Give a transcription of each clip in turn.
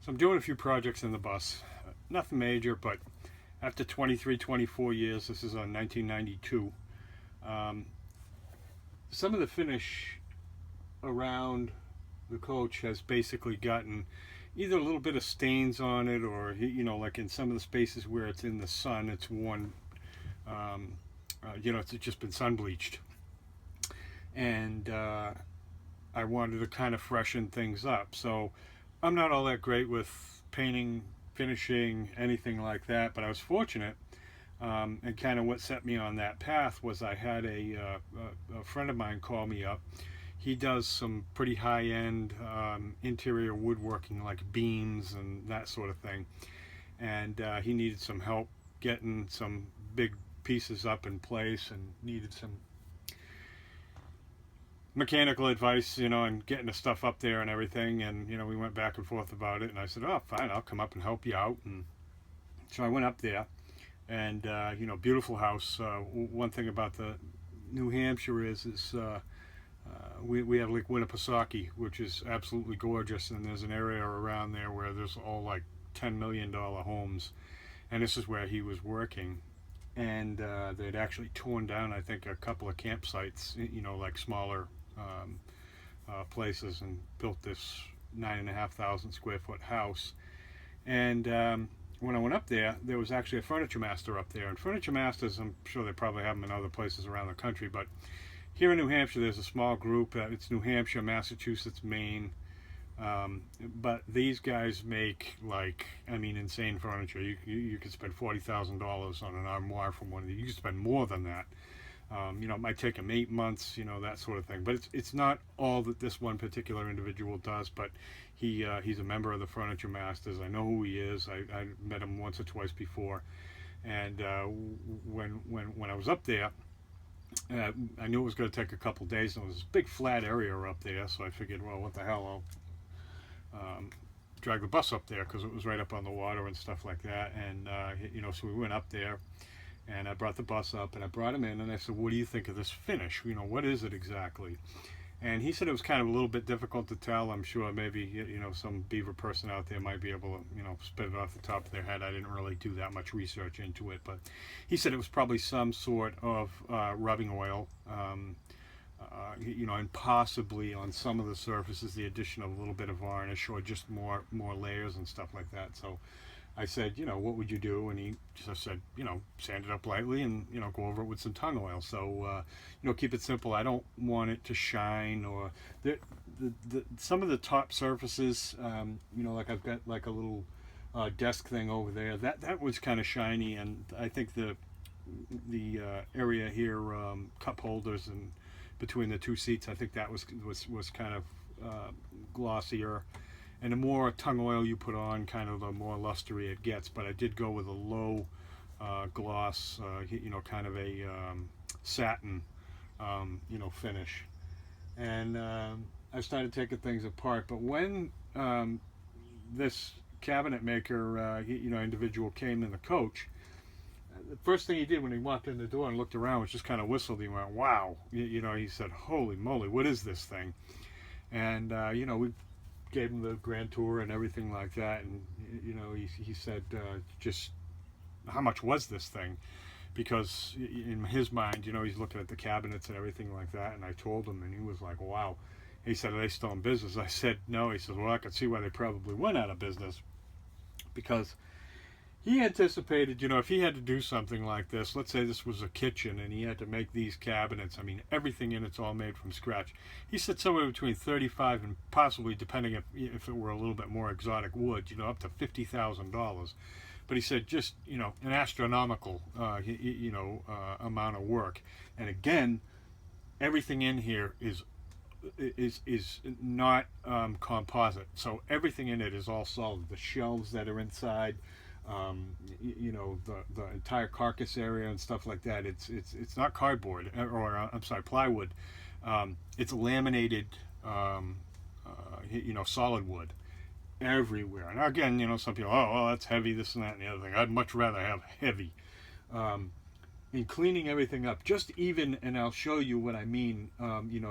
So I'm doing a few projects in the bus. Nothing major, but after 23, 24 years, this is on 1992, some of the finish around the coach has basically gotten either a little bit of stains on it, or like in some of the spaces where it's in the sun, it's worn, it's just been sun bleached. And I wanted to kind of freshen things up. So I'm not all that great with painting, finishing, anything like that, but I was fortunate. And kind of what set me on that path was I had a friend of mine call me up. He does some pretty high-end interior woodworking, like beams and that sort of thing. And he needed some help getting some big pieces up in place, and needed some mechanical advice, and getting the stuff up there and everything. And we went back and forth about it, and I said, oh, fine, I'll come up and help you out. And so I went up there, and beautiful house. One thing about the New Hampshire is we have Lake Winnipesaukee, which is absolutely gorgeous, and there's an area around there where there's all like $10 million homes, and this is where he was working. And they'd actually torn down, I think, a couple of campsites, like smaller places, and built this 9,500 square foot house. And when I went up there, there was actually a furniture master up there. And furniture masters, I'm sure they probably have them in other places around the country, but here in New Hampshire, there's a small group. It's New Hampshire, Massachusetts, Maine. But these guys make, insane furniture. You could spend $40,000 on an armoire from one of these. You could spend more than that. It might take them 8 months, that sort of thing. But it's not all that this one particular individual does, but he's a member of the Furniture Masters. I know who he is. I met him once or twice before. And when I was up there, I knew it was going to take a couple days, and there was this big flat area up there, so I figured, well, what the hell, I'll drag the bus up there, because it was right up on the water and stuff like that. And so we went up there, and I brought the bus up, and I brought him in, and I said, what do you think of this finish? What is it exactly? And he said it was kind of a little bit difficult to tell. I'm sure maybe some Beaver person out there might be able to spit it off the top of their head. I didn't really do that much research into it, but he said it was probably some sort of rubbing oil, and possibly on some of the surfaces the addition of a little bit of varnish, or just more layers and stuff like that. So I said, what would you do? And he just said, sand it up lightly, and go over it with some tung oil. So keep it simple. I don't want it to shine, or some of the top surfaces, like I've got like a little desk thing over there, that was kind of shiny. And I think the area here, cup holders and between the two seats, I think that was kind of glossier. And the more tung oil you put on, kind of the more lustery it gets. But I did go with a low gloss, kind of a satin, finish. And I started taking things apart. But when this cabinet maker, individual came in the coach, the first thing he did when he walked in the door and looked around was just kind of whistled. He went, wow. He said, holy moly, what is this thing? And, we gave him the grand tour and everything like that, and he said, just how much was this thing? Because in his mind, he's looking at the cabinets and everything like that. And I told him, and he was like, wow. He said, are they still in business? I said, no. He said, well, I could see why they probably went out of business, because he anticipated, if he had to do something like this, let's say this was a kitchen and he had to make these cabinets, everything in it's all made from scratch. He said somewhere between 35 and possibly, depending if it were a little bit more exotic wood, up to $50,000. But he said just, an astronomical, amount of work. And again, everything in here is not composite. So everything in it is all solid. The shelves that are inside, the entire carcass area and stuff like that. It's not cardboard, or plywood. It's laminated, solid wood everywhere. And again, some people, oh, well, that's heavy, this and that and the other thing. I'd much rather have heavy. In cleaning everything up, just even, and I'll show you what I mean.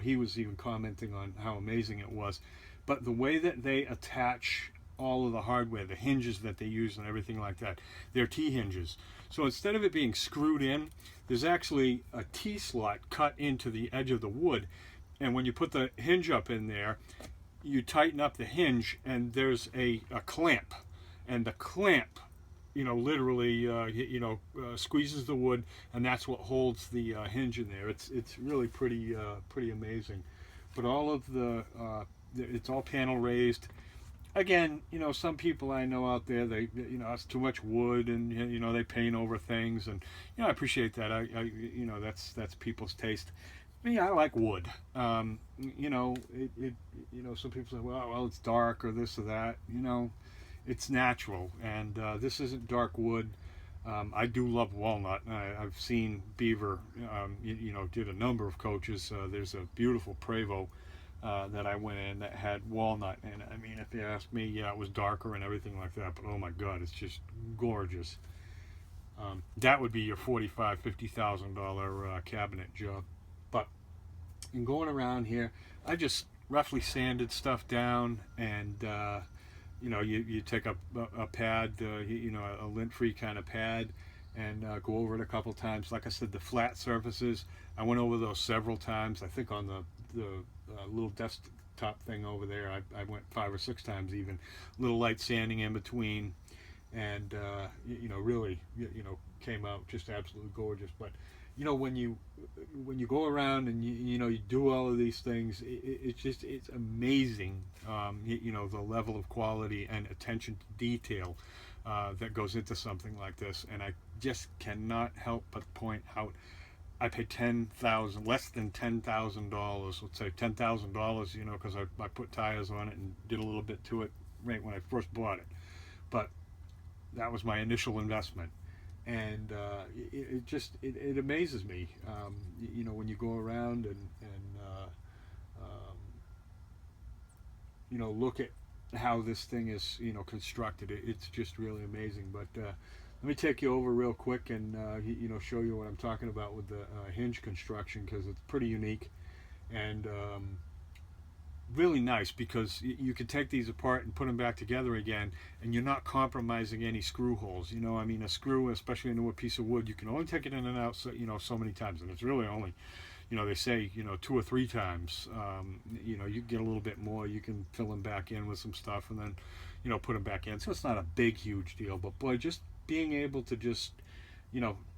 He was even commenting on how amazing it was, but the way that they attach all of the hardware, the hinges that they use and everything like that. They're T-hinges. So instead of it being screwed in, there's actually a T-slot cut into the edge of the wood. And when you put the hinge up in there, you tighten up the hinge, and there's a clamp. And the clamp, literally, squeezes the wood, and that's what holds the hinge in there. It's really pretty amazing. But all of it's all panel raised. Again, some people I know out there, they, it's too much wood, and they paint over things, and I appreciate that. I that's people's taste. Me, I like wood. Some people say, well, it's dark or this or that. It's natural, and this isn't dark wood. I do love walnut. I've seen Beaver, did a number of coaches. There's a beautiful Prevost that I went in that had walnut, and I mean, if you ask me, yeah, it was darker and everything like that, but oh my God, it's just gorgeous. That would be your $45,000-$50,000 cabinet job. But in going around here, I just roughly sanded stuff down, and you take a pad, a lint-free kind of pad, and go over it a couple times. Like I said, the flat surfaces, I went over those several times. I think on the little desktop thing over there, I went 5 or 6 times even. Little light sanding in between, and really, came out just absolutely gorgeous. But when you go around and you do all of these things, it's amazing. The level of quality and attention to detail that goes into something like this, and I just cannot help but point out, I paid less than $10,000. Let's say $10,000, because I put tires on it and did a little bit to it right when I first bought it. But that was my initial investment, and it amazes me. When you go around and look at how this thing is constructed. It's just really amazing. But let me take you over real quick and show you what I'm talking about with the hinge construction, because it's pretty unique and really nice, because you can take these apart and put them back together again, and you're not compromising any screw holes. I mean, a screw, especially into a piece of wood, you can only take it in and out so many times, and it's really only they say 2 or 3 times. You can get a little bit more. You can fill them back in with some stuff, and then put them back in. So it's not a big huge deal, but boy, just being able to just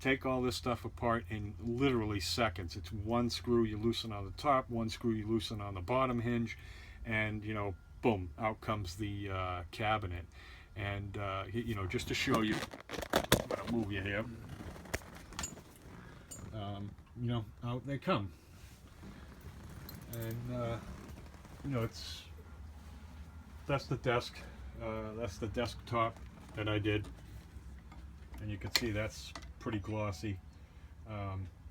take all this stuff apart in literally seconds. It's one screw you loosen on the top, one screw you loosen on the bottom hinge, and boom, out comes the cabinet. And just to show you, I'm gonna move you here. Out they come, and that's the desk. That's the desktop that I did, and you can see that's pretty glossy.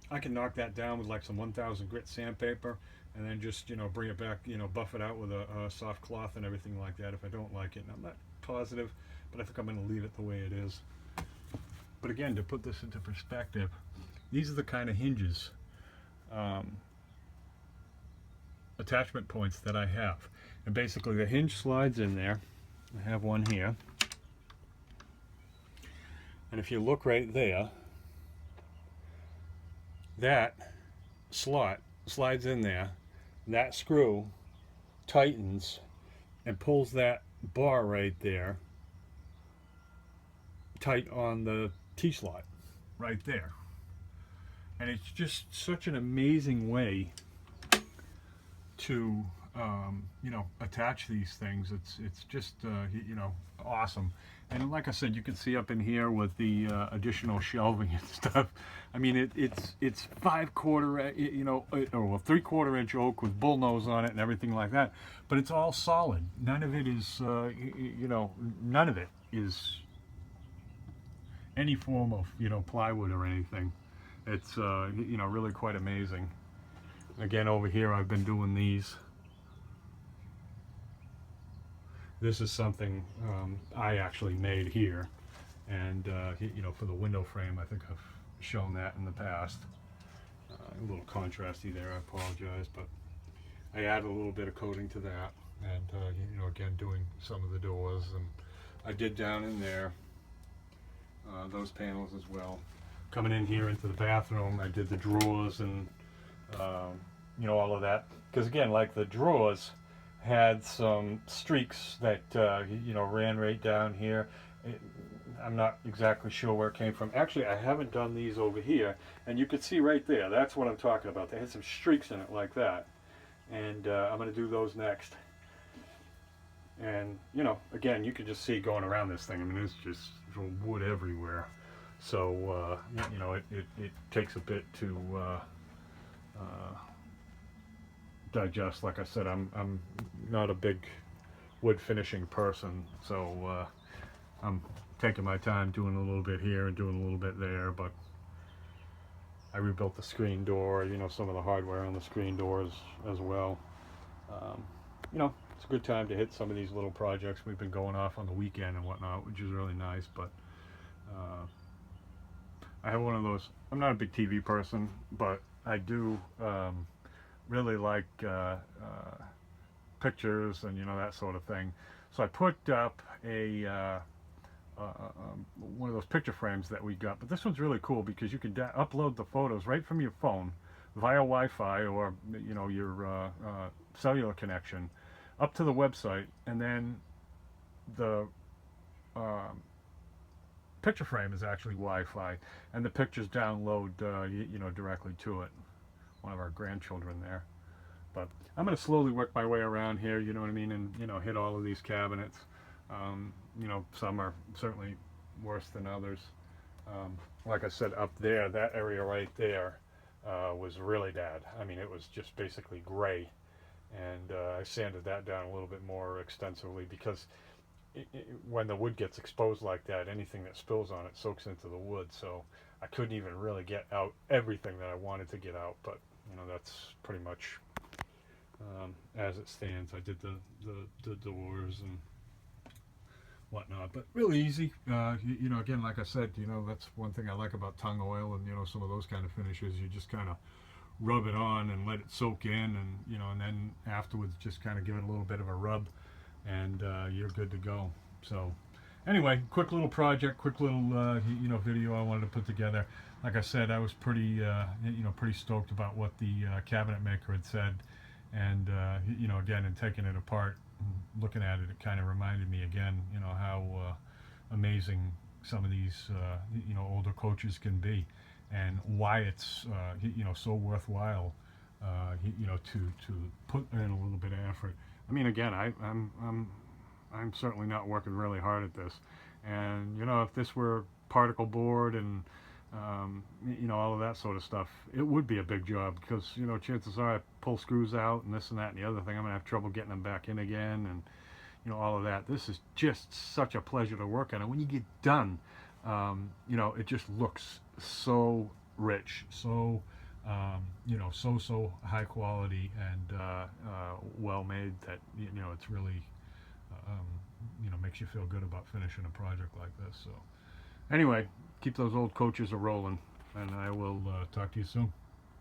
I can knock that down with like some 1000 grit sandpaper, and then just bring it back, buff it out with a soft cloth and everything like that if I don't like it. And I'm not positive, but I think I'm going to leave it the way it is. But again, to put this into perspective, these are the kind of hinges, attachment points that I have. And basically the hinge slides in there. I have one here. And if you look right there, that slot slides in there. That screw tightens and pulls that bar right there tight on the T-slot right there. And it's just such an amazing way to attach these things. It's just awesome. And like I said, you can see up in here with the additional shelving and stuff. I mean, it's 5/4 or 3/4 inch oak with bullnose on it and everything like that. But it's all solid. None of it is none of it is any form of plywood or anything. It's really quite amazing. Again, over here I've been doing these. This is something I actually made here, and for the window frame, I think I've shown that in the past. A little contrasty there, I apologize, but I add a little bit of coating to that. and again doing some of the doors, and I did down in there those panels as well. Coming in here into the bathroom, I did the drawers and all of that, because again, like the drawers had some streaks that ran right down here. I'm not exactly sure where it came from. Actually, I haven't done these over here, and you can see right there, that's what I'm talking about. They had some streaks in it like that, and I'm going to do those next. And again, you can just see going around this thing, I mean, it's just wood everywhere. So it takes a bit to digest. Like I said, I'm not a big wood finishing person, so I'm taking my time doing a little bit here and doing a little bit there. But I rebuilt the screen door, some of the hardware on the screen doors as well. It's a good time to hit some of these little projects. We've been going off on the weekend and whatnot, which is really nice. But I have one of those. I'm not a big TV person, but I do really like pictures and that sort of thing. So I put up a one of those picture frames that we got. But this one's really cool because you can upload the photos right from your phone via Wi-Fi or your cellular connection up to the website, and then the picture frame is actually Wi-Fi, and the pictures download directly to it. One of our grandchildren there. But I'm going to slowly work my way around here, you know what I mean, and hit all of these cabinets. Some are certainly worse than others. Like I said, up there, that area right there was really bad. I mean, it was just basically gray, and I sanded that down a little bit more extensively because when the wood gets exposed like that, anything that spills on it soaks into the wood. So I couldn't even really get out everything that I wanted to get out, but that's pretty much as it stands. I did the doors and whatnot, but really easy. Again, like I said, that's one thing I like about tung oil and some of those kind of finishes. You just kind of rub it on and let it soak in, and and then afterwards just kind of give it a little bit of a rub, and you're good to go. So anyway, quick little project, quick little video I wanted to put together. Like I said, I was pretty pretty stoked about what the cabinet maker had said, and again, in taking it apart, looking at it, it kind of reminded me again, how amazing some of these older coaches can be, and why it's so worthwhile to put in a little bit of effort. I mean, again, I'm certainly not working really hard at this, and if this were particle board and all of that sort of stuff, it would be a big job, because chances are I pull screws out and this and that and the other thing, I'm gonna have trouble getting them back in again, and all of that. This is just such a pleasure to work on, and when you get done, it just looks so rich, so so high quality and well made that it's really makes you feel good about finishing a project like this. So anyway, keep those old coaches a rolling, and I will talk to you soon.